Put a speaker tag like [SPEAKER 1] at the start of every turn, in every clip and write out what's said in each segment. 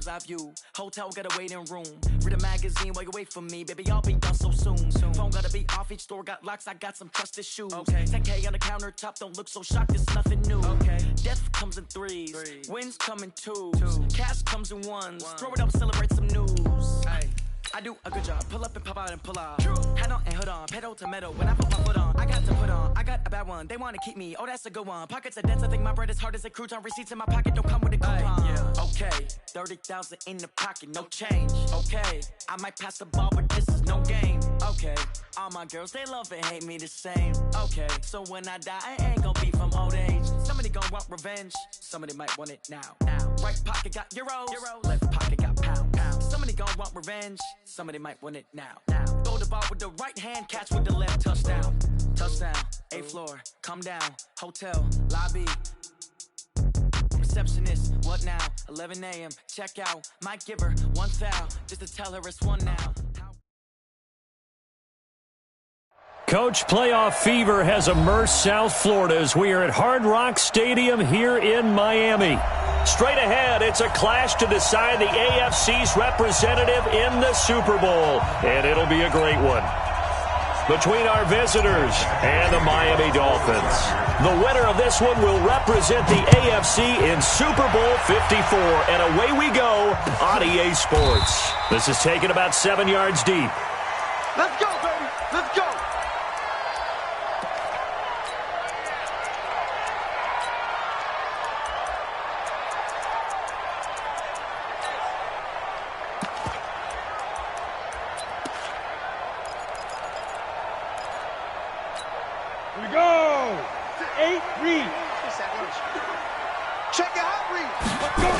[SPEAKER 1] bird's eye view. Hotel got a waiting room. Read a magazine while you wait for me. Baby, I'll be done so soon. Phone gotta be off, each store got locks. I got some trusted shoes. 10K on the countertop, don't look so shocked, it's nothing new. Death comes in threes. Wins come in twos. Cash comes in ones. Throw it up, celebrate some news. I do a good job. Pull up and pop out and pull off. Head on and hood on. Pedal to metal. When I put my foot on, I got to put on. I got a bad one. They want to keep me. Oh, that's a good one. Pockets are dense. I think my bread is hard as a crouton. Receipts in my pocket don't come with a coupon. Okay. 30,000 in the pocket. No change. Okay. I might pass the ball, but this is no game. Okay. All my girls, they love and hate me the same. Okay. So when I die, I ain't gonna be from old age. Somebody gonna want revenge. Somebody might want it now. Right pocket got euros. Left pocket got pounds. Somebody gon' want revenge. Somebody might want it now. Throw the ball with the right hand, catch with the left. Touchdown. Touchdown. 8th floor. Come down. Hotel. Lobby. Receptionist. What now? 11 a.m. Check out. Might give her one foul just to tell her it's one now.
[SPEAKER 2] Coach, playoff fever has immersed South Florida as we are at Hard Rock Stadium here in Miami. Straight ahead, it's a clash to decide the AFC's representative in the Super Bowl, and it'll be a great one. Between our visitors and the Miami Dolphins. The winner of this one will represent the AFC in Super Bowl 54, and away we go on EA Sports. This is taken about 7 yards deep.
[SPEAKER 3] Let's go, baby. Let's go.
[SPEAKER 4] Here we go. 8 read.
[SPEAKER 3] Check it out, read. Let's go.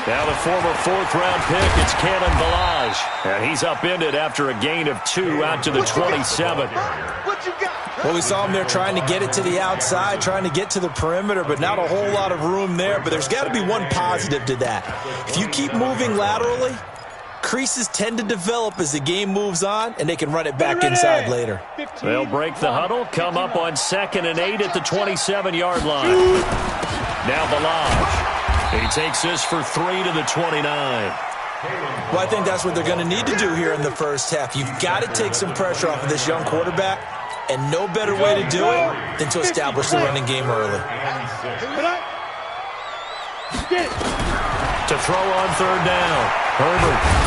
[SPEAKER 2] Now the former 4th-round pick, it's Kalen Ballage. And he's upended after a gain of 2 out to the 27.
[SPEAKER 3] What you got?
[SPEAKER 5] Well, we saw him there trying to get it to the outside, trying to get to the perimeter, but not a whole lot of room there. But there's got to be one positive to that. If you keep moving laterally, creases tend to develop as the game moves on, and they can run it back inside later.
[SPEAKER 2] They'll break the huddle, come up on 2nd and 8 at the 27-yard line. Now Ballage. He takes this for 3 to the 29.
[SPEAKER 5] Well, I think that's what they're going to need to do here in the first half. You've got to take some pressure off of this young quarterback, and no better way to do it than to establish the running game early.
[SPEAKER 2] To throw on 3rd down, Herbert.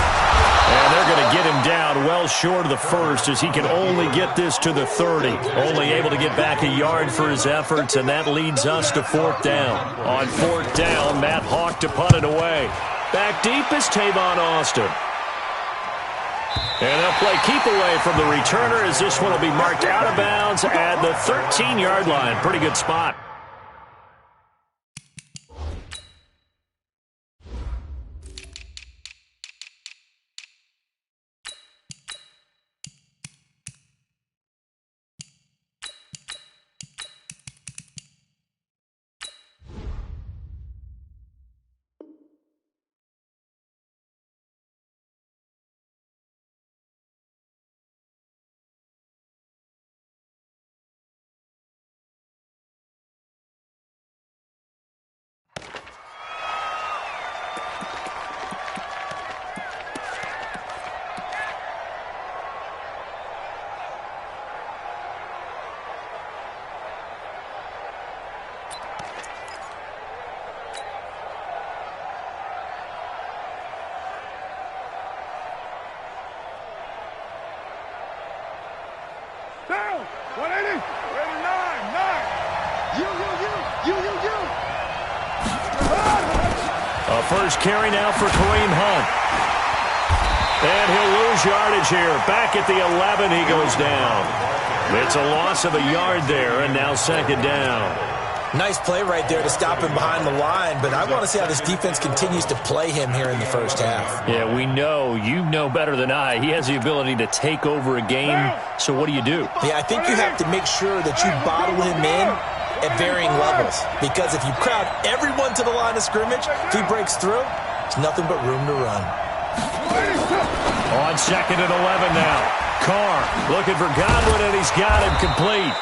[SPEAKER 2] And they're going to get him down well short of the first as he can only get this to the 30. Only able to get back a yard for his efforts, and that leads us to 4th down. On 4th down, Matt Hawk to punt it away. Back deep is Tavon Austin. And they'll play keep away from the returner as this one will be marked out of bounds at the 13-yard line. Pretty good spot.
[SPEAKER 4] Down. 180. 89. 9. You.
[SPEAKER 2] A first carry now for Kareem Hunt. And he'll lose yardage here. Back at the 11, he goes down. It's a loss of a yard there, and now 2nd down.
[SPEAKER 5] Nice play right there to stop him behind the line, but I want to see how this defense continues to play him here in the first half.
[SPEAKER 2] Yeah, we know. You know better than I. He has the ability to take over a game, so what do?
[SPEAKER 5] Yeah, I think you have to make sure that you bottle him in at varying levels, because if you crowd everyone to the line of scrimmage, if he breaks through, there's nothing but room to run.
[SPEAKER 2] On 2nd and 11 now. Carr looking for Godwin, and he's got him complete.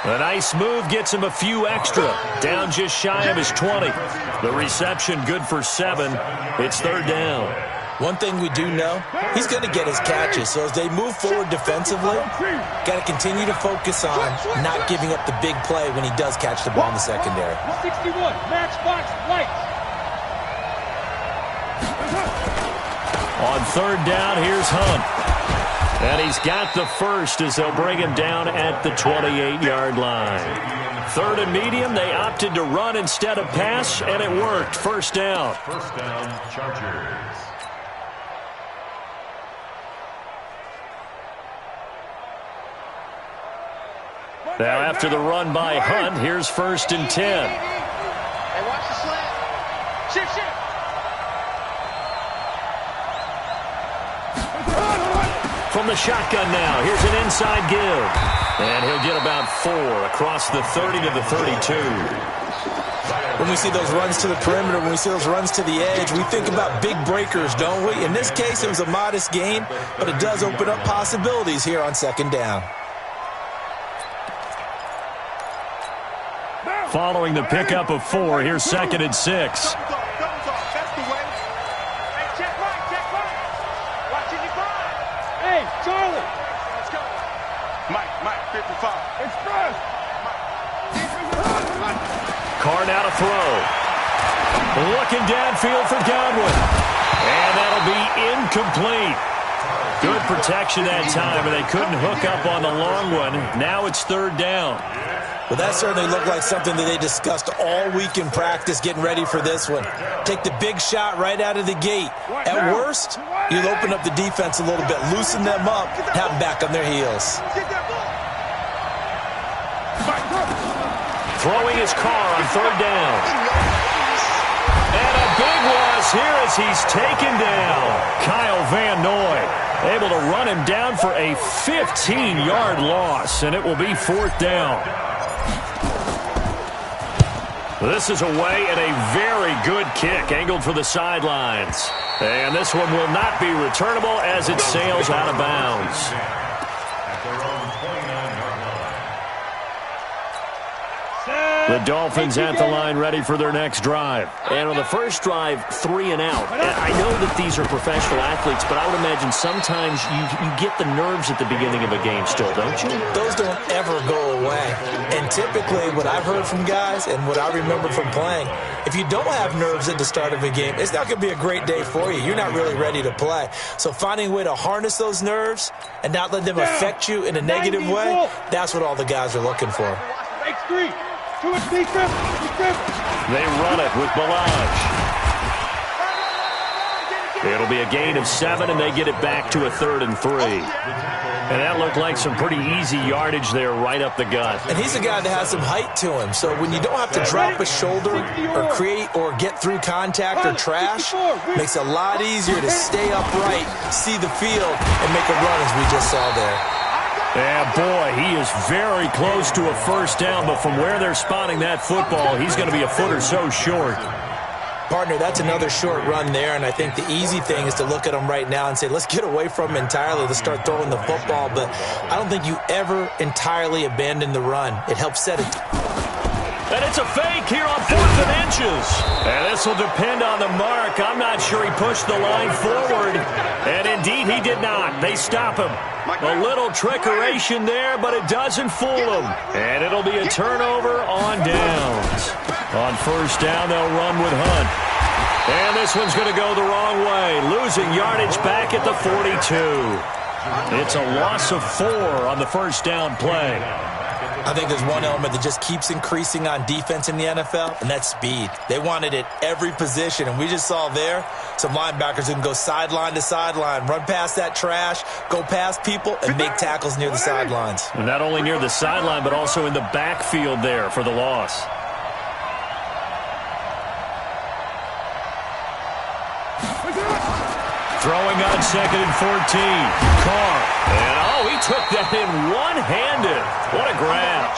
[SPEAKER 2] A nice move gets him a few extra. Down just shy of his 20. The reception good for 7. It's third down.
[SPEAKER 5] One thing we do know, he's going to get his catches. So as they move forward defensively, got to continue to focus on not giving up the big play when he does catch the ball in the secondary.
[SPEAKER 4] 61, matchbox lights.
[SPEAKER 2] On third down, here's Hunt. And he's got the first as they'll bring him down at the 28-yard line. Third and medium, they opted to run instead of pass, and it worked. First down.
[SPEAKER 6] First down, Chargers.
[SPEAKER 2] Now after the run by Hunt, here's first and 10.
[SPEAKER 3] Hey, watch the slant. Shift.
[SPEAKER 2] From the shotgun now, here's an inside give. And he'll get about 4 across the 30 to the 32.
[SPEAKER 5] When we see those runs to the perimeter, when we see those runs to the edge, we think about big breakers, don't we? In this case, it was a modest gain, but it does open up possibilities here on second down.
[SPEAKER 2] Following the pickup of 4, here's second and 6.
[SPEAKER 3] That's the way. Hey, check right. Watching your grind.
[SPEAKER 4] Hey, Charlie.
[SPEAKER 3] Let's go. Mike, 55.
[SPEAKER 4] Express.
[SPEAKER 2] Carr now to throw. Looking downfield for Godwin. And that'll be incomplete. Good protection that time, and they couldn't hook up on the long one. Now it's third down.
[SPEAKER 5] Well, that certainly looked like something that they discussed all week in practice getting ready for this one. Take the big shot right out of the gate. At worst, you'll open up the defense a little bit, loosen them up, have them back on their heels.
[SPEAKER 2] Throwing his Carr on third down. And a big loss here as he's taken down. Kyle Van Noy able to run him down for a 15-yard loss, and it will be fourth down. This is away and a very good kick angled for the sidelines. And this one will not be returnable as it sails out of bounds. The Dolphins at the line ready for their next drive.
[SPEAKER 7] And on the first drive, 3 and out. I know that these are professional athletes, but I would imagine sometimes you get the nerves at the beginning of a game still, don't you?
[SPEAKER 5] Those don't ever go away. And typically what I've heard from guys and what I remember from playing, if you don't have nerves at the start of a game, it's not going to be a great day for you. You're not really ready to play. So finding a way to harness those nerves and not let them affect you in a negative way, that's what all the guys are looking for.
[SPEAKER 4] X3. To its defense.
[SPEAKER 2] They run it with Balaj. It'll be a gain of 7, and they get it back to a 3rd and 3. And that looked like some pretty easy yardage there right up the gut.
[SPEAKER 5] And he's a guy that has some height to him. So when you don't have to drop a shoulder or create or get through contact or trash, makes it a lot easier to stay upright, see the field, and make a run as we just saw there.
[SPEAKER 2] Yeah, boy, he is very close to a first down, but from where they're spotting that football, he's going to be a foot or so short.
[SPEAKER 5] Partner, that's another short run there, and I think the easy thing is to look at him right now and say, let's get away from him entirely. Let's start throwing the football, but I don't think you ever entirely abandon the run. It helps set it.
[SPEAKER 2] And it's a fake here on 4th and inches. And this will depend on the mark. I'm not sure he pushed the line forward. And indeed, he did not. They stop him. A little trickeration there, but it doesn't fool him. And it'll be a turnover on downs. On first down, they'll run with Hunt. And this one's going to go the wrong way. Losing yardage back at the 42. It's a loss of 4 on the first down play.
[SPEAKER 5] I think there's one element that just keeps increasing on defense in the NFL, and that's speed. They want it at every position, and we just saw there some linebackers who can go sideline to sideline, run past that trash, go past people, and make tackles near the sidelines.
[SPEAKER 2] And not only near the sideline, but also in the backfield there for the loss. Throwing on 2nd and 14. Carr. And, he took that in one-handed. What a grab.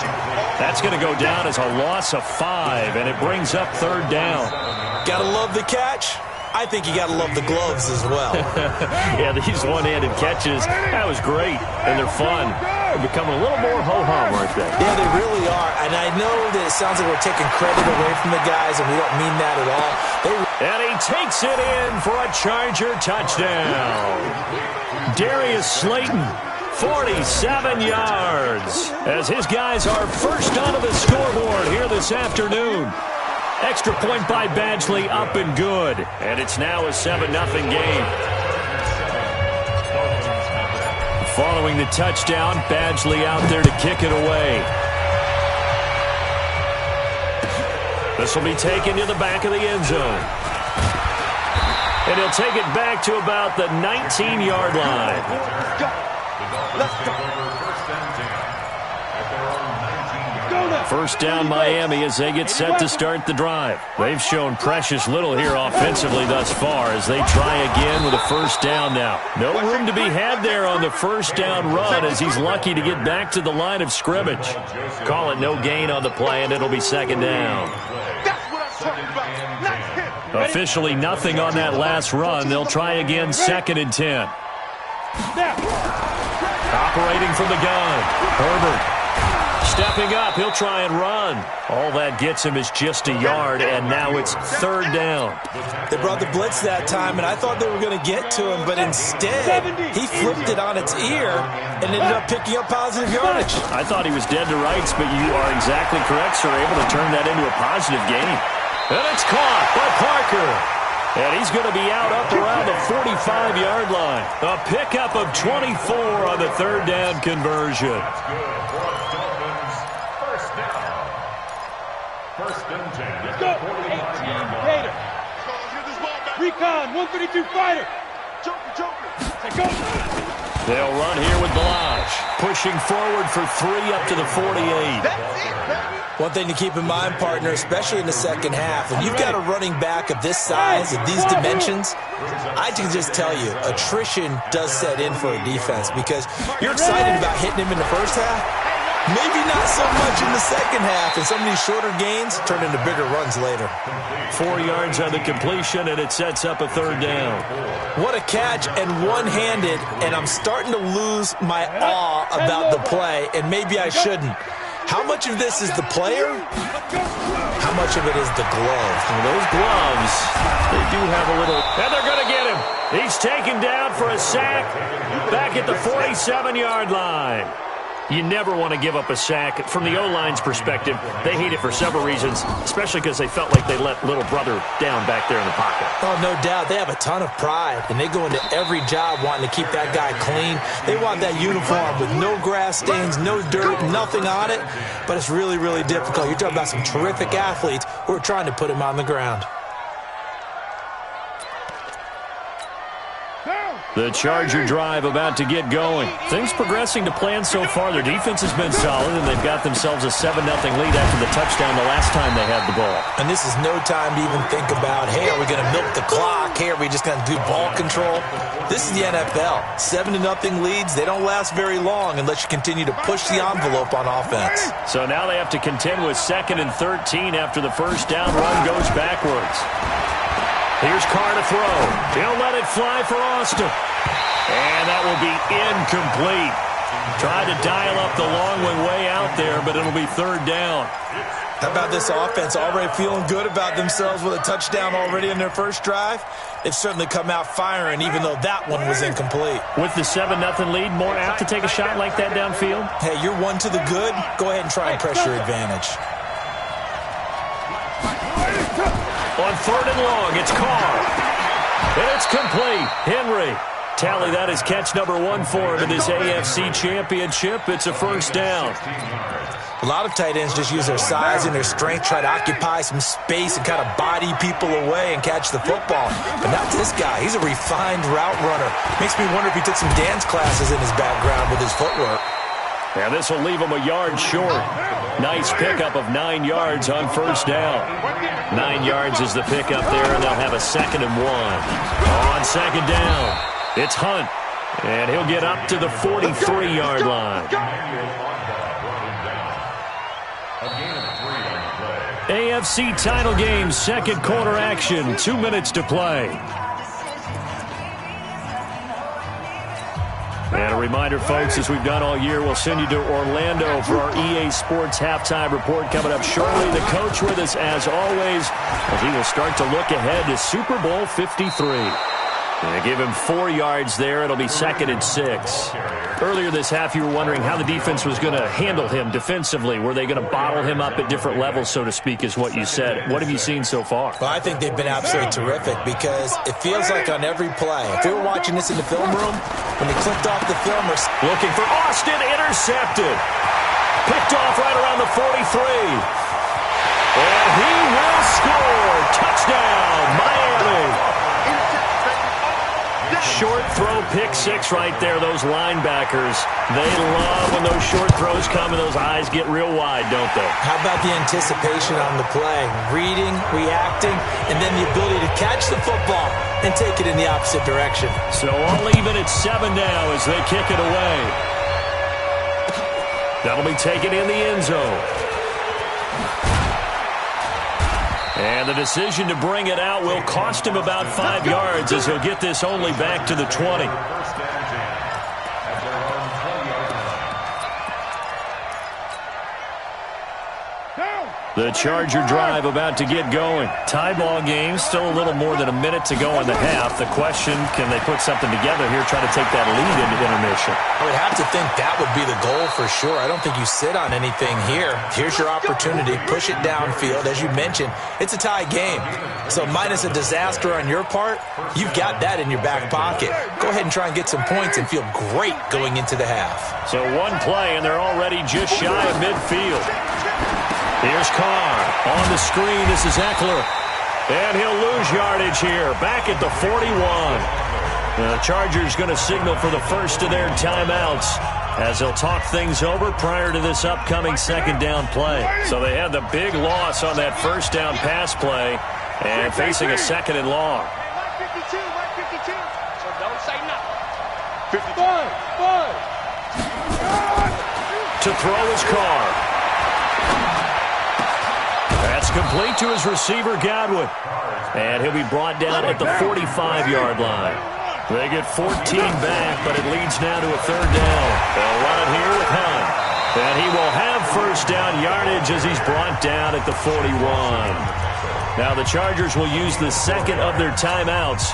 [SPEAKER 2] That's going to go down as a loss of 5, and it brings up 3rd down.
[SPEAKER 5] Got to love the catch. I think you got to love the gloves as well.
[SPEAKER 2] Yeah, these one-handed catches, that was great, and they're fun. are becoming a little more ho-hum, aren't they?
[SPEAKER 5] Yeah, they really are. And I know that it sounds like we're taking credit away from the guys, and we don't mean that at all.
[SPEAKER 2] And he takes it in for a Charger touchdown. Darius Slayton, 47 yards, as his guys are first onto the scoreboard here this afternoon. Extra point by Badgley, up and good. And it's now a 7-0 game. Following the touchdown, Badgley out there to kick it away. This will be taken to the back of the end zone. And he'll take it back to about the 19-yard line.
[SPEAKER 3] Let's go.
[SPEAKER 2] First down Miami as they get set to start the drive. They've shown precious little here offensively thus far as they try again with a first down now. No room to be had there on the first down run as he's lucky to get back to the line of scrimmage. Call it no gain on the play, and it'll be second down.
[SPEAKER 3] That's what I'm talking about. Nice hit.
[SPEAKER 2] Officially nothing on that last run. They'll try again, 2nd and 10. Operating from the gun, Herbert. Stepping up, he'll try and run. All that gets him is just a yard, and now it's 3rd down.
[SPEAKER 5] They brought the blitz that time, and I thought they were going to get to him, but instead, he flipped it on its ear and ended up picking up positive yardage.
[SPEAKER 2] I thought he was dead to rights, but you are exactly correct, sir, able to turn that into a positive gain. And it's caught by Parker. And he's going to be out up around the 45-yard line. A pickup of 24 on the 3rd down conversion.
[SPEAKER 4] Let's go. 18 Gator. Recon, 132 fighter. Joker. Go.
[SPEAKER 2] They'll run here with Balaj. Pushing forward for 3 up to the 48.
[SPEAKER 5] One thing to keep in mind, partner, especially in the second half, when you've got a running back of this size, of these dimensions, I can just tell you, attrition does set in for a defense because you're excited about hitting him in the first half. Maybe not so much in the second half, and some of these shorter gains turn into bigger runs later.
[SPEAKER 2] 4 yards on the completion, and it sets up a 3rd down.
[SPEAKER 5] What a catch, and one-handed, and I'm starting to lose my awe about the play, and maybe I shouldn't. How much of this is the player? How much of it is the glove?
[SPEAKER 2] Well, those gloves, they do have a little... And they're going to get him. He's taken down for a sack back at the 47-yard line. You never want to give up a sack. From the O-line's perspective, they hate it for several reasons, especially because they felt like they let little brother down back there in the pocket.
[SPEAKER 5] Oh, no doubt. They have a ton of pride, and they go into every job wanting to keep that guy clean. They want that uniform with no grass stains, no dirt, nothing on it, but it's really, really difficult. You're talking about some terrific athletes who are trying to put him on the ground.
[SPEAKER 2] The Charger drive about to get going. Things progressing to plan so far. Their defense has been solid, and they've got themselves a 7-0 lead after the touchdown the last time they had the ball.
[SPEAKER 5] And this is no time to even think about, hey, are we going to milk the clock? Hey, are we just going to do ball control? This is the NFL. 7-0 leads, they don't last very long unless you continue to push the envelope on offense.
[SPEAKER 2] So now they have to contend with 2nd and 13 after the first down run goes backwards. Here's Carr to throw. He'll let it fly for Austin. And that will be incomplete. Tried to dial up the long one way out there, but it'll be 3rd down.
[SPEAKER 5] How about this offense already feeling good about themselves with a touchdown already in their first drive? They've certainly come out firing, even though that one was incomplete.
[SPEAKER 2] With the 7-0 lead, more apt to take a shot like that downfield?
[SPEAKER 5] Hey, you're one to the good. Go ahead and try and press your advantage.
[SPEAKER 2] On 3rd and long, it's Carr. And it's complete. Henry. Tally, that is catch number 1 for him in this AFC Championship. It's a first down.
[SPEAKER 5] A lot of tight ends just use their size and their strength, try to occupy some space and kind of body people away and catch the football. But not this guy. He's a refined route runner. Makes me wonder if he took some dance classes in his background with his footwork.
[SPEAKER 2] And this will leave him a yard short. Nice pickup of 9 yards on first down. 9 yards is the pickup there, and they'll have a 2nd and 1. On 2nd down, it's Hunt. And he'll get up to the 43-yard line. AFC title game, 2nd quarter action, 2 minutes to play. And a Reminder, folks, as we've done all year, we'll send you to Orlando for our EA Sports halftime report coming up shortly. The coach with us, as always, as he will start to look ahead to Super Bowl 53. They give him 4 yards there. It'll be 2nd and 6. Earlier this half, you were wondering how the defense was going to handle him defensively. Were they going to bottle him up at different levels, so to speak, is what you said. What have you seen so far?
[SPEAKER 5] Well, I think they've been absolutely terrific because it feels like on every play, if we were watching this in the film room, when they clicked off the film,
[SPEAKER 2] looking for Austin, intercepted. Picked off right around the 43. And he will score. Touchdown, Miami. Short throw, pick 6 right there. Those linebackers, they love when those short throws come and those eyes get real wide, don't they?
[SPEAKER 5] How about the anticipation on the play? Reading, reacting, and then the ability to catch the football and take it in the opposite direction.
[SPEAKER 2] So all even at 7 now as they kick it away. That'll be taken in the end zone. And the decision to bring it out will cost him about 5 yards as he'll get this only back to the 20. The Charger drive about to get going. Tie ball game, still a little more than a minute to go in the half. The question, can they put something together here, try to take that lead into intermission?
[SPEAKER 5] I would have to think that would be the goal for sure. I don't think you sit on anything here. Here's your opportunity. Push it downfield. As you mentioned, it's a tie game. So minus a disaster on your part, you've got that in your back pocket. Go ahead and try and get some points and feel great going into the half.
[SPEAKER 2] So one play, and they're already just shy of midfield. Here's Carr on the screen. This is Eckler. And he'll lose yardage here. Back at the 41. The Chargers going to signal for the first of their timeouts as they'll talk things over prior to this upcoming second down play. So they had the big loss on that first down pass play and facing a second and long.
[SPEAKER 3] 152, 152. So don't say nothing.
[SPEAKER 4] 55.
[SPEAKER 2] To throw his Carr. That's complete to his receiver, Godwin. And he'll be brought down at the 45-yard line. They get 14 back, but it leads now to a third down. They'll run it here with Hunt. And he will have first down yardage as he's brought down at the 41. Now the Chargers will use the second of their timeouts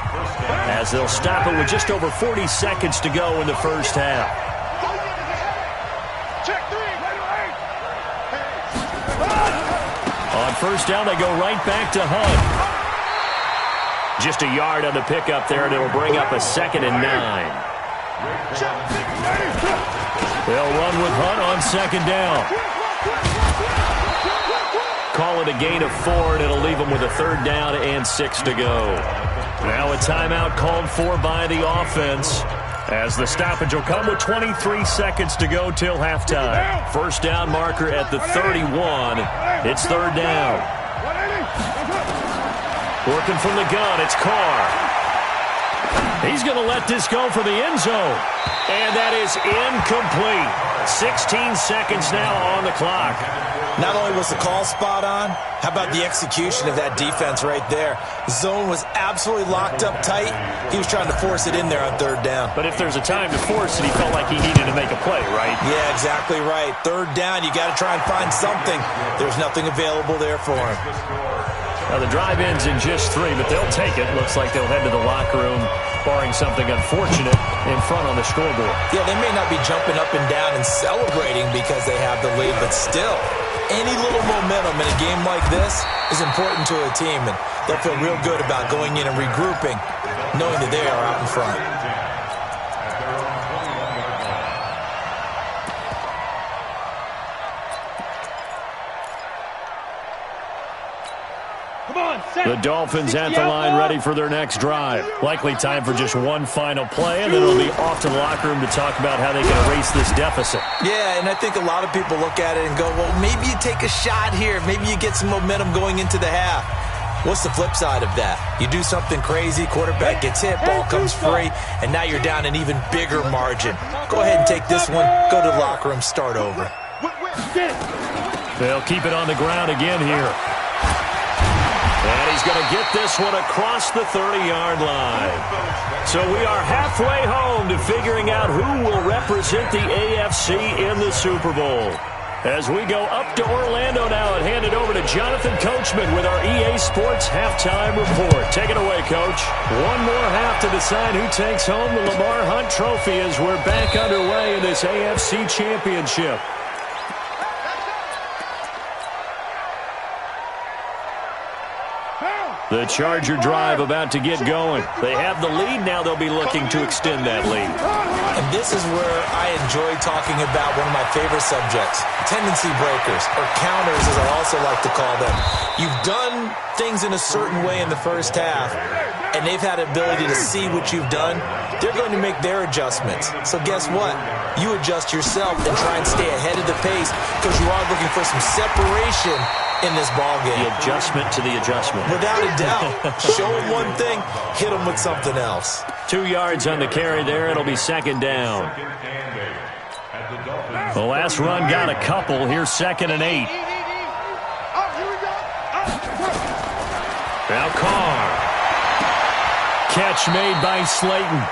[SPEAKER 2] as they'll stop it with just over 40 seconds to go in the first half. On first down, they go right back to Hunt. Just a yard on the pickup there, and it'll bring up a 2nd and 9. They'll run with Hunt on second down. Call it a gain of 4, and it'll leave them with a third down and 6 to go. Now a timeout called for by the offense, as the stoppage will come with 23 seconds to go till halftime. First down marker at the 31. It's third down. Working from the gun, it's Carr. He's going to let this go for the end zone. And that is incomplete. 16 seconds now on the clock.
[SPEAKER 5] Not only was the call spot on, how about the execution of that defense right there? The zone was absolutely locked up tight. He was trying to force it in there on third down.
[SPEAKER 2] But if there's a time to force it, he felt like he needed to make a play, right?
[SPEAKER 5] Yeah, exactly right. Third down, you got to try and find something. There's nothing available there for him.
[SPEAKER 2] Now the drive ends in just 3, but they'll take it. Looks like they'll head to the locker room, barring something unfortunate in front on the scoreboard.
[SPEAKER 5] Yeah, they may not be jumping up and down and celebrating because they have the lead, but still, any little momentum in a game like this is important to a team, and they'll feel real good about going in and regrouping, knowing that they are out in front.
[SPEAKER 2] The Dolphins at the line, ready for their next drive. Likely time for just one final play, and then it'll be off to the locker room to talk about how they can erase this deficit.
[SPEAKER 5] Yeah, and I think a lot of people look at it and go, well, maybe you take a shot here. Maybe you get some momentum going into the half. What's the flip side of that? You do something crazy, quarterback gets hit, ball comes free, and now you're down an even bigger margin. Go ahead and take this one, go to the locker room, start over.
[SPEAKER 2] They'll keep it on the ground again here. And he's going to get this one across the 30-yard line. So we are halfway home to figuring out who will represent the AFC in the Super Bowl. As we go up to Orlando now and hand it over to Jonathan Coachman with our EA Sports Halftime Report. Take it away, Coach. One more half to decide who takes home the Lamar Hunt Trophy as we're back underway in this AFC Championship. The Charger drive about to get going. They have the lead. Now they'll be looking to extend that lead.
[SPEAKER 5] And this is where I enjoy talking about one of my favorite subjects, tendency breakers, or counters as I also like to call them. You've done things in a certain way in the first half, and they've had the ability to see what you've done. They're going to make their adjustments. So guess what? You adjust yourself and try and stay ahead of the pace because you are looking for some separation in this ballgame.
[SPEAKER 2] The adjustment to the adjustment.
[SPEAKER 5] Without a doubt. Show them one thing, hit them with something else.
[SPEAKER 2] 2 yards on the carry there. It'll be second down. The last run got a couple. Here's 2nd and 8. Now Carr. Catch made by Slayton.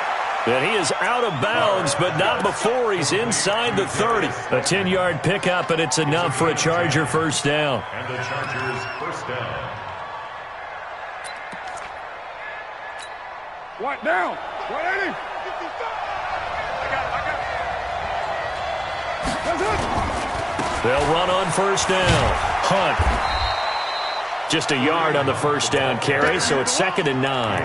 [SPEAKER 2] And he is out of bounds, but not before he's inside the 30. A 10-yard pickup, and it's enough for a Charger first down.
[SPEAKER 6] And the Chargers first down.
[SPEAKER 4] What down? 180.
[SPEAKER 2] They'll run on first down. Hunt. Just a yard on the first down carry, so it's 2nd and 9.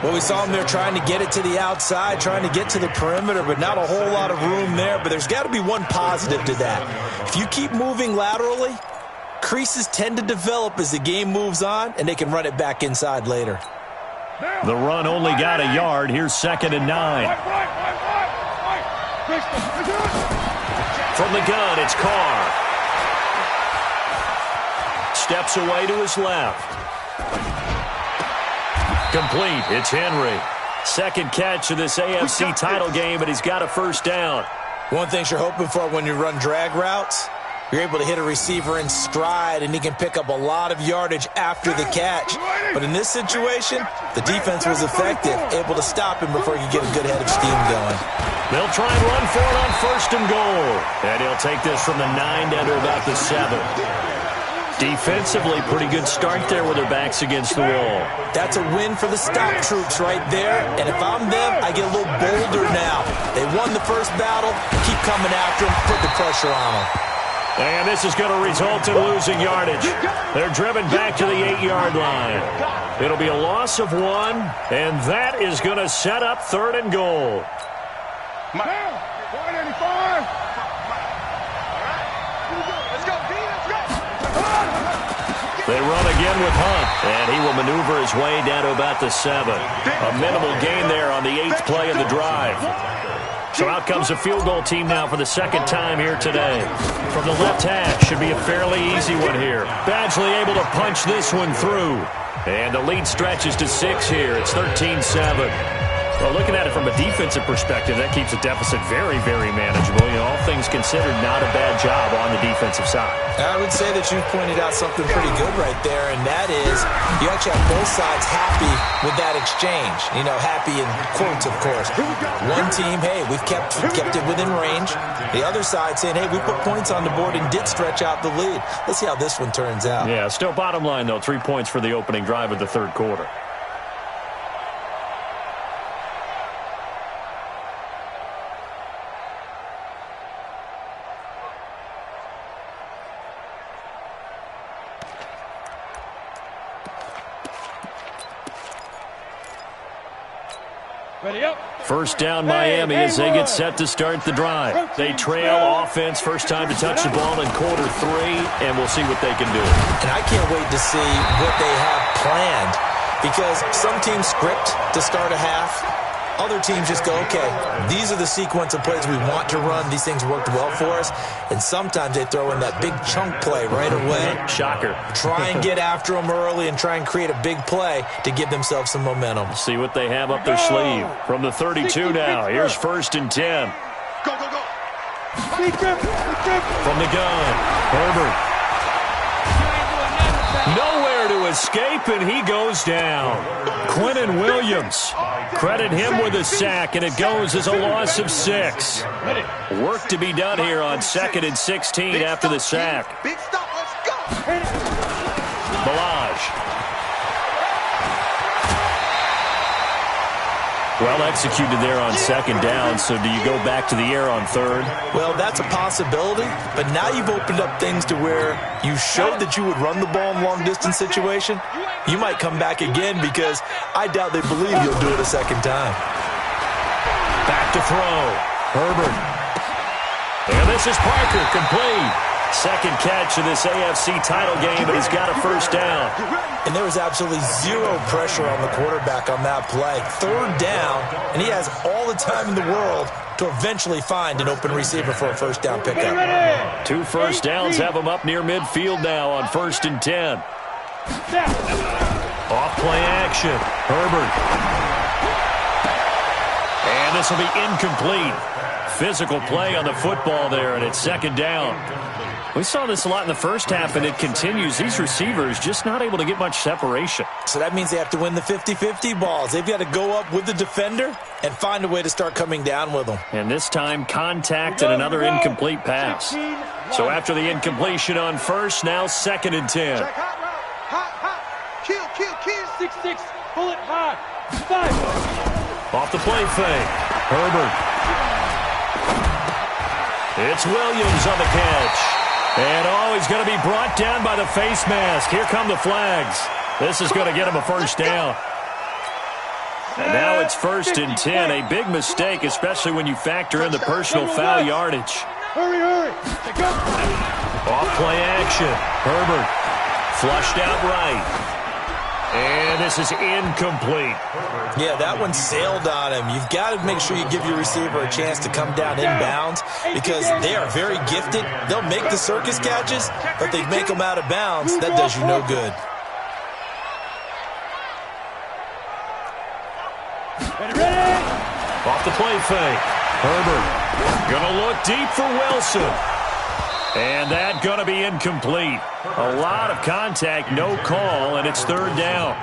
[SPEAKER 5] Well, we saw them there trying to get it to the outside, trying to get to the perimeter, but not a whole lot of room there. But there's got to be one positive to that. If you keep moving laterally, creases tend to develop as the game moves on, and they can run it back inside later.
[SPEAKER 2] The run only got a yard. Here's 2nd and 9. From the gun, it's Carr. Steps away to his left. Complete. It's Henry. Second catch of this AFC title game, and he's got a first down.
[SPEAKER 5] One thing you're hoping for when you run drag routes, you're able to hit a receiver in stride, and he can pick up a lot of yardage after the catch. But in this situation, the defense was effective, able to stop him before he could get a good head of steam going.
[SPEAKER 2] They'll try and run for it on 1st and goal. And he'll take this from the 9 down to about the 7. Defensively, pretty good start there with their backs against the wall.
[SPEAKER 5] That's a win for the stop troops right there. And if I'm them, I get a little bolder now. They won the first battle. Keep coming after them. Put the pressure on them.
[SPEAKER 2] And this is going to result in losing yardage. They're driven back to the 8-yard line. It'll be a loss of 1, and that is going to set up 3rd and goal.
[SPEAKER 4] 185.
[SPEAKER 2] They run again with Hunt, and he will maneuver his way down to about the 7. A minimal gain there on the 8th play of the drive. So out comes a field goal team now for the 2nd time here today. From the left hash, should be a fairly easy one here. Badgley able to punch this one through. And the lead stretches to 6 here. It's 13-7. Well, looking at it from a defensive perspective, that keeps the deficit very, very manageable. You know, all things considered, not a bad job on the defensive side.
[SPEAKER 5] I would say that you've pointed out something pretty good right there, and that is you actually have both sides happy with that exchange. You know, happy in quotes, of course. One team, hey, we've kept it within range. The other side saying, hey, we put points on the board and did stretch out the lead. Let's see how this one turns out.
[SPEAKER 2] Yeah, still bottom line, though, 3 points for the opening drive of the 3rd quarter.
[SPEAKER 4] Ready up.
[SPEAKER 2] First down Miami as they get set to start the drive. They trail offense, first time to touch the ball in quarter 3, and we'll see what they can do.
[SPEAKER 5] And I can't wait to see what they have planned, because some teams script to start a half. Other teams just go, okay, these are the sequence of plays we want to run. These things worked well for us. And sometimes they throw in that big chunk play right away.
[SPEAKER 2] Shocker.
[SPEAKER 5] Try and get after them early and try and create a big play to give themselves some momentum.
[SPEAKER 2] See what they have up their sleeve. From the 32 now, here's 1st and 10.
[SPEAKER 3] Go, go, go.
[SPEAKER 2] From the gun, Herbert. Nowhere to escape, and he goes down. Quentin Williams, credit him with a sack, and it goes as a loss of 6. Work to be done here on 2nd and 16 after the sack.
[SPEAKER 3] Big stop, let's go.
[SPEAKER 2] Balaj. Well executed there on 2nd down, so do you go back to the air on 3rd?
[SPEAKER 5] Well, that's a possibility, but now you've opened up things to where you showed that you would run the ball in long-distance situation. You might come back again because I doubt they believe you'll do it a second time.
[SPEAKER 2] Back to throw. Herbert. And this is Parker, complete. Second catch of this AFC title game, but he's got a 1st down.
[SPEAKER 5] And there was absolutely zero pressure on the quarterback on that play. 3rd down, and he has all the time in the world to eventually find an open receiver for a 1st down pickup.
[SPEAKER 2] 2 first downs have him up near midfield now on 1st and 10. Off play action. Herbert. And this will be incomplete. Physical play on the football there, and it's 2nd down. We saw this a lot in the first half, and it continues. These receivers just not able to get much separation.
[SPEAKER 5] So that means they have to win the 50-50 balls. They've got to go up with the defender and find a way to start coming down with them.
[SPEAKER 2] And this time, contact and another incomplete pass. So after the incompletion on 1st, now 2nd and 10.
[SPEAKER 3] Check hot route. Hot. Kill.
[SPEAKER 4] 6-6. Pull it hard. 5.
[SPEAKER 2] Off the play fake. Herbert. It's Williams on the catch. And, he's going to be brought down by the face mask. Here come the flags. This is going to get him a 1st down. And now it's 1st and 10. A big mistake, especially when you factor in the personal foul yardage.
[SPEAKER 4] Hurry. Go.
[SPEAKER 2] Off play action. Herbert. Flushed out right. And this is incomplete.
[SPEAKER 5] Yeah, that one sailed on him. You've got to make sure you give your receiver a chance to come down inbounds because they are very gifted. They'll make the circus catches, but they make them out of bounds. That does you no good.
[SPEAKER 4] Ready.
[SPEAKER 2] Off the play fake. Herbert. Gonna look deep for Wilson. And that gonna be incomplete. A lot of contact, no call, and it's 3rd down.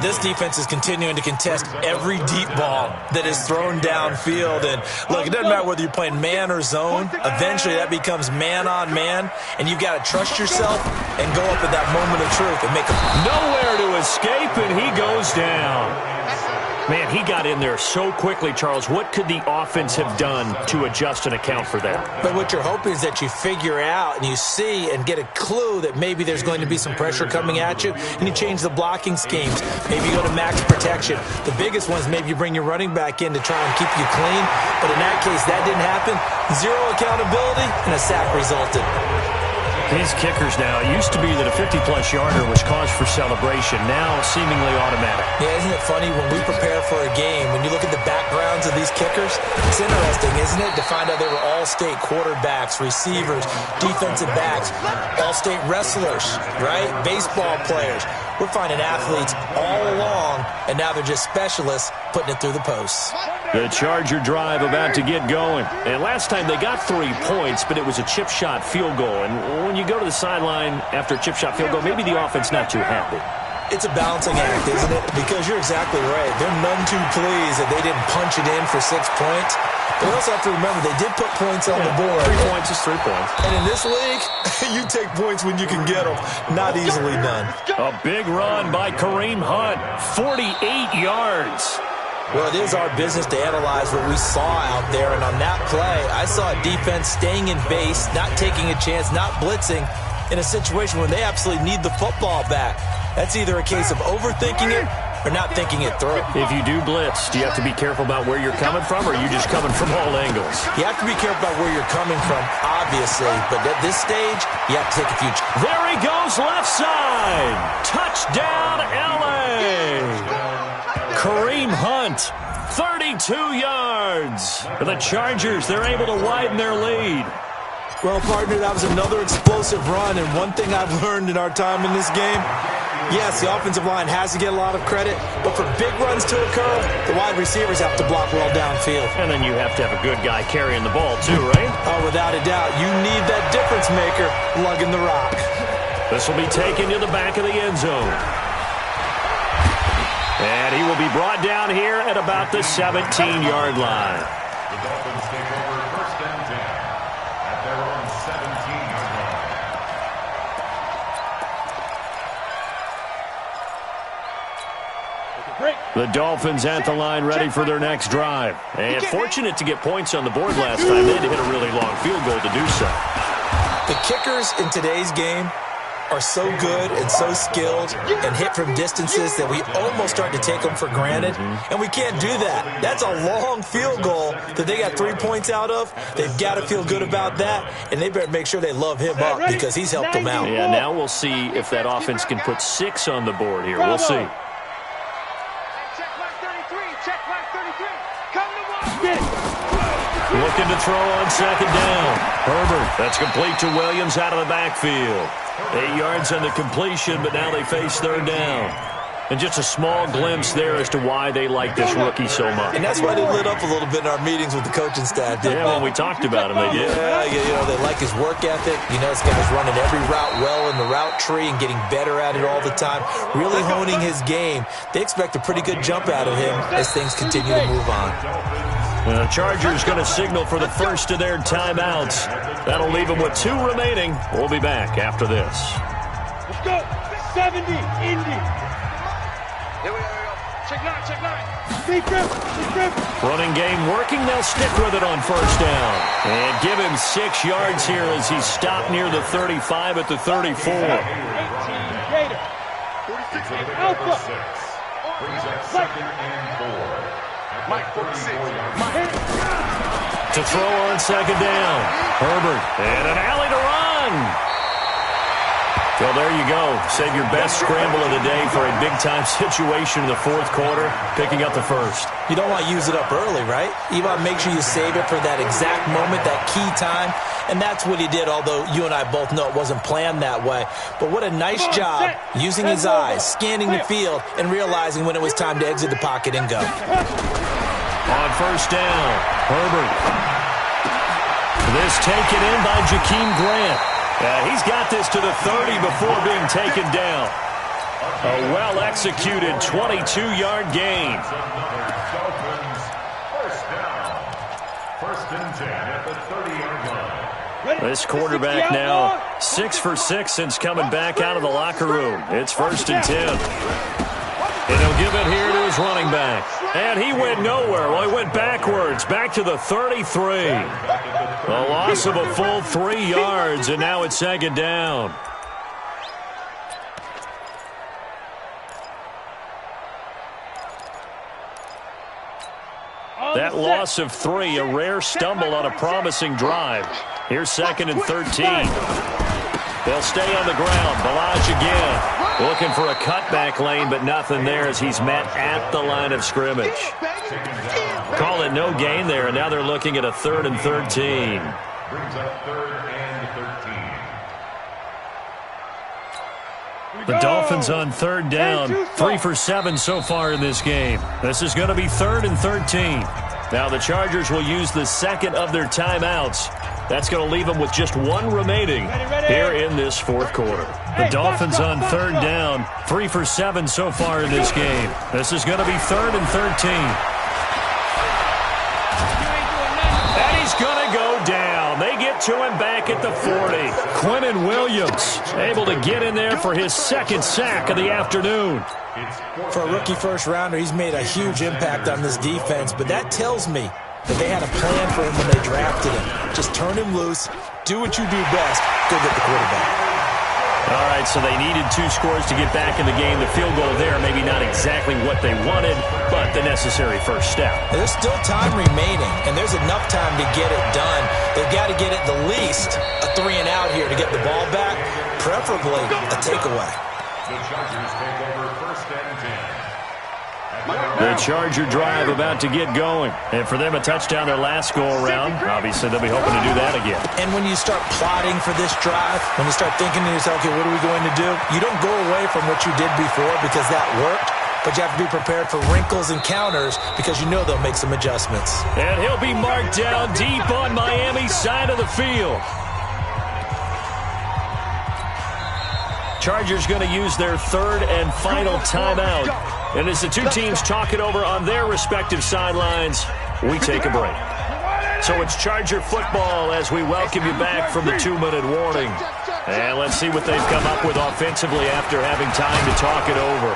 [SPEAKER 5] This defense is continuing to contest every deep ball that is thrown downfield. And look, it doesn't matter whether you're playing man or zone. Eventually that becomes man on man, and you've got to trust yourself and go up at that moment of truth and make a...
[SPEAKER 2] Nowhere to escape, and he goes down. Man, he got in there so quickly, Charles. What could the offense have done to adjust and account for that?
[SPEAKER 5] But what you're hoping is that you figure out and you see and get a clue that maybe there's going to be some pressure coming at you, and you change the blocking schemes. Maybe you go to max protection. The biggest one is maybe you bring your running back in to try and keep you clean. But in that case, that didn't happen. Zero accountability, and a sack resulted.
[SPEAKER 2] His kickers now, it used to be that a 50-plus yarder was cause for celebration, now seemingly automatic.
[SPEAKER 5] Yeah, isn't it funny when we prepare for a game, when you look at the backgrounds of these kickers, it's interesting, isn't it, to find out they were all-state quarterbacks, receivers, defensive backs, all-state wrestlers, right? Baseball players. We're finding athletes all along, and now they're just specialists putting it through the posts.
[SPEAKER 2] The Charger drive about to get going. And last time they got 3 points, but it was a chip shot field goal. And when you go to the sideline after a chip shot field goal, maybe the offense not too happy.
[SPEAKER 5] It's a balancing act, isn't it? Because you're exactly right. They're none too pleased that they didn't punch it in for 6 points. But we also have to remember they did put points on the board.
[SPEAKER 2] 3 points is 3 points.
[SPEAKER 5] And in this league, you take points when you can get them. Not easily done.
[SPEAKER 2] A big run by Kareem Hunt. 48 yards.
[SPEAKER 5] Well, it is our business to analyze what we saw out there. And on that play, I saw a defense staying in base, not taking a chance, not blitzing in a situation where they absolutely need the football back. That's either a case of overthinking it or not thinking it through.
[SPEAKER 2] If you do blitz, do you have to be careful about where you're coming from, or are you just coming from all angles?
[SPEAKER 5] You have to be careful about where you're coming from, obviously. But at this stage, you have to take a few...
[SPEAKER 2] There he goes, left side. Touchdown, L.A. Kareem Hunt, 32 yards. For the Chargers, they're able to widen their lead.
[SPEAKER 5] Well, partner, that was another explosive run, and one thing I've learned in our time in this game, yes, the offensive line has to get a lot of credit, but for big runs to occur, the wide receivers have to block well downfield.
[SPEAKER 2] And then you have to have a good guy carrying the ball too, right?
[SPEAKER 5] Oh, without a doubt. You need that difference maker lugging the rock.
[SPEAKER 2] This will be taken to the back of the end zone. And he will be brought down here at about the 17-yard line.
[SPEAKER 6] The Dolphins take over first and 10 at their own 17-yard line.
[SPEAKER 2] The Dolphins at the line ready for their next drive. And fortunate to get points on the board last time. They had to hit a really long field goal to do so.
[SPEAKER 5] The kickers in today's game are so good and so skilled and hit from distances that we almost start to take them for granted, and we can't do that. That's a long field goal that they got 3 points out of. They've got to feel good about that, and they better make sure they love him up because he's helped them out.
[SPEAKER 2] Yeah, now we'll see if that offense can put 6 on the board here. We'll see.
[SPEAKER 3] Check mark 33. Check mark 33. Come to one.
[SPEAKER 2] Looking to throw on second down. Herbert, that's complete to Williams out of the backfield. 8 yards on the completion, but now they face third down. And just a small glimpse there as to why they like this rookie so much.
[SPEAKER 5] And that's why they lit up a little bit in our meetings with the coaching staff, didn't they?
[SPEAKER 2] Yeah, when we talked about him, they did.
[SPEAKER 5] Yeah, you know, they like his work ethic. You know, this guy's running every route well in the route tree and getting better at it all the time, really honing his game. They expect a pretty good jump out of him as things continue to move on.
[SPEAKER 2] The Chargers going to signal for the first of their timeouts. That'll leave them with 2 remaining. We'll be back after this.
[SPEAKER 4] Let's go. 70, Indy.
[SPEAKER 3] Here we go. Check 9, check 9.
[SPEAKER 4] Deep grip.
[SPEAKER 2] Running game working. They'll stick with it on first down. And give him 6 yards here as he's stopped near the 35 at the 34.
[SPEAKER 4] 18, Gator.
[SPEAKER 6] 46
[SPEAKER 4] Alpha.
[SPEAKER 6] 6. Brings up second and 4.
[SPEAKER 3] Mike 46.
[SPEAKER 2] To throw on second down. Herbert. And an alley to run. Well, there you go. Save your best scramble of the day for a big-time situation in the fourth quarter, picking up the first.
[SPEAKER 5] You don't want to use it up early, right? You want to make sure you save it for that exact moment, that key time. And that's what he did, although you and I both know it wasn't planned that way. But what a nice job using his eyes, scanning the field, and realizing when it was time to exit the pocket and go.
[SPEAKER 2] On first down, Herbert. This taken in by Jakeem Grant. He's got this to the 30 before being taken down. A well-executed 22-yard gain.
[SPEAKER 6] First down. First and 10 at the 30-yard line.
[SPEAKER 2] This quarterback now 6 for 6 since coming back out of the locker room. It's first and 10. And he'll give it here to his running back. And he went nowhere. Well, he went backwards, back to the 33. A loss of a full 3 yards, and now it's second down. That loss of 3, a rare stumble on a promising drive. Here's second and 13. They'll stay on the ground. Balaj again. Looking for a cutback lane, but nothing there as he's met at the line of scrimmage. Call it no gain there, and now they're looking at a 3rd and 13.
[SPEAKER 6] Brings up 3rd and 13.
[SPEAKER 2] The Dolphins on 3rd down. 3 for 7 so far in this game. This is going to be 3rd and 13. Now the Chargers will use the second of their timeouts. That's going to leave them with just 1 remaining here in this fourth quarter. The Dolphins on 3rd down. 3 for 7 so far in this game. This is going to be 3rd and 13. And he's going to go down. They get to him back at the 40. Quinnen Williams able to get in there for his 2nd sack of the afternoon.
[SPEAKER 5] For a rookie first-rounder, he's made a huge impact on this defense, but that tells me that they had a plan for him when they drafted him. Just turn him loose, do what you do best, go get the quarterback.
[SPEAKER 2] All right, so they needed 2 scores to get back in the game. The field goal there, maybe not exactly what they wanted, but the necessary first step.
[SPEAKER 5] There's still time remaining, and there's enough time to get it done. They've got to get at the least a 3-and-out here to get the ball back, preferably a takeaway.
[SPEAKER 6] The Chargers take over first and 10.
[SPEAKER 2] The Charger drive about to get going. And for them, a touchdown their last go-around. Obviously, they'll be hoping to do that again.
[SPEAKER 5] And when you start plotting for this drive, when you start thinking to yourself, okay, what are we going to do? You don't go away from what you did before because that worked, but you have to be prepared for wrinkles and counters because you know they'll make some adjustments.
[SPEAKER 2] And he'll be marked down deep on Miami's side of the field. Chargers going to use their third and final timeout. And as the two teams talk it over on their respective sidelines, we take a break. So it's Charger football as we welcome you back from the 2-minute warning. And let's see what they've come up with offensively after having time to talk it over.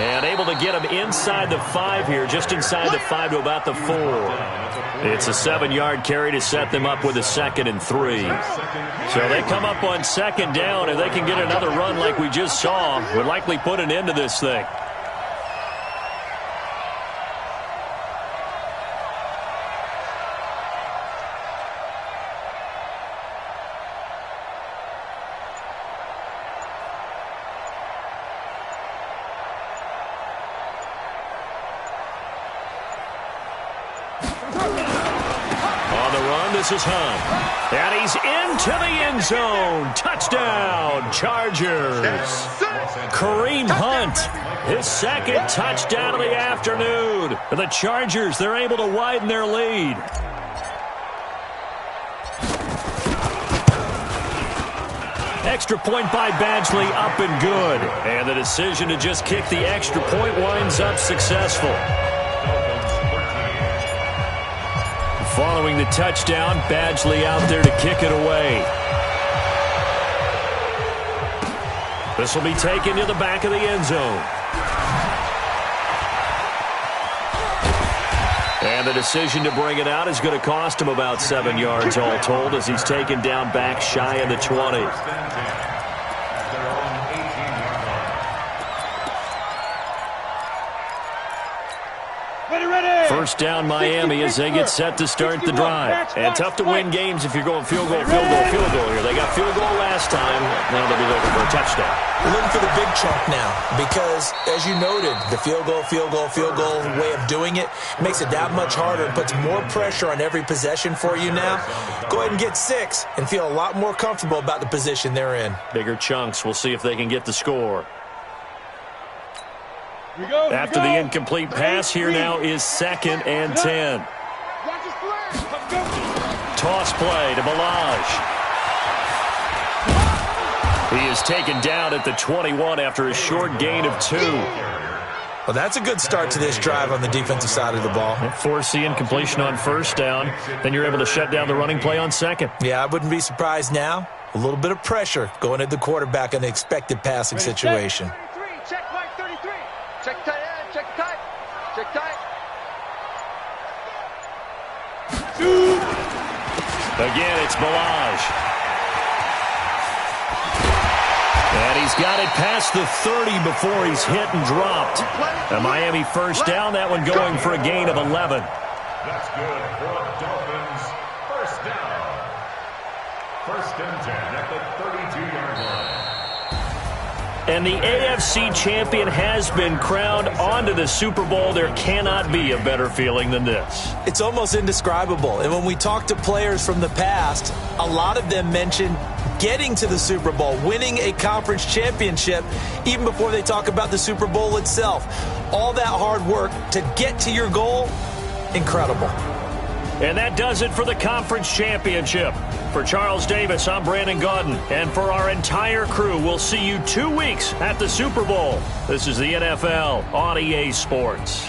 [SPEAKER 2] And able to get them inside the 5 here, just inside the 5 to about the 4. It's a 7-yard carry to set them up with a 2nd and 3. So they come up on 2nd down, and they can get another run like we just saw. Would likely put an end to this thing. This is Hunt, and he's into the end zone. Touchdown, Chargers. Kareem Hunt, his 2nd touchdown of the afternoon. The Chargers, they're able to widen their lead. Extra point by Badgley, up and good. And the decision to just kick the extra point winds up successful. Following the touchdown, Badgley out there to kick it away. This will be taken to the back of the end zone. And the decision to bring it out is going to cost him about 7 yards all told as he's taken down back shy of the 20. First down Miami as they get set to start the drive. And tough to win games if you're going field goal here. They got field goal last time. Now they'll be looking for a touchdown.
[SPEAKER 5] We're looking for the big chunk now because, as you noted, the field goal way of doing it makes it that much harder and puts more pressure on every possession for you now. Go ahead and get 6 and feel a lot more comfortable about the position they're in.
[SPEAKER 2] Bigger chunks. We'll see if they can get the score. After the incomplete pass, here now is 2nd and 10. Toss play to Balaj. He is taken down at the 21 after a short gain of 2.
[SPEAKER 5] Well, that's a good start to this drive on the defensive side of the ball.
[SPEAKER 2] Force the incompletion on 1st down. Then you're able to shut down the running play on 2nd.
[SPEAKER 5] Yeah, I wouldn't be surprised now. A little bit of pressure going at the quarterback in the expected passing situation.
[SPEAKER 3] Check tight end, check tight. Check tight.
[SPEAKER 2] Again, it's Balaj. And he's got it past the 30 before he's hit and dropped. A Miami first down, that one going for a gain of 11.
[SPEAKER 6] That's good for Dolphins. First down. 1st and 10 at the 32-yard line.
[SPEAKER 2] And the AFC champion has been crowned onto the Super Bowl. There cannot be a better feeling than this.
[SPEAKER 5] It's almost indescribable. And when we talk to players from the past, a lot of them mention getting to the Super Bowl, winning a conference championship, even before they talk about the Super Bowl itself. All that hard work to get to your goal, incredible.
[SPEAKER 2] And that does it for the conference championship. For Charles Davis, I'm Brandon Gaudin. And for our entire crew, we'll see you 2 weeks at the Super Bowl. This is the NFL on EA Sports.